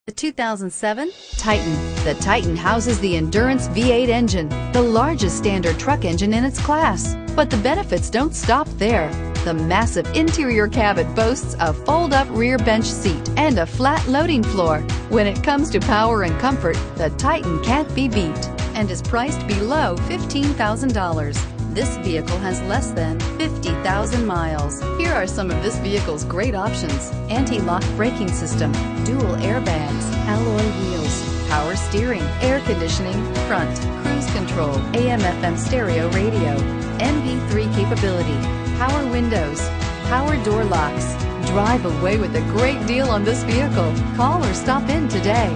The 2007 Titan. The Titan houses the Endurance V8 engine, the largest standard truck engine in its class. But the benefits don't stop there. The massive interior cabin boasts a fold-up rear bench seat and a flat loading floor. When it comes to power and comfort, the Titan can't be beat and is priced below $15,000. This vehicle has less than 50,000 miles. Here are some of this vehicle's great options: anti-lock braking system, dual airbags, alloy wheels, power steering, air conditioning, front, cruise control, AM/FM stereo radio, MP3 capability, power windows, power door locks. Drive away with a great deal on this vehicle. Call or stop in today.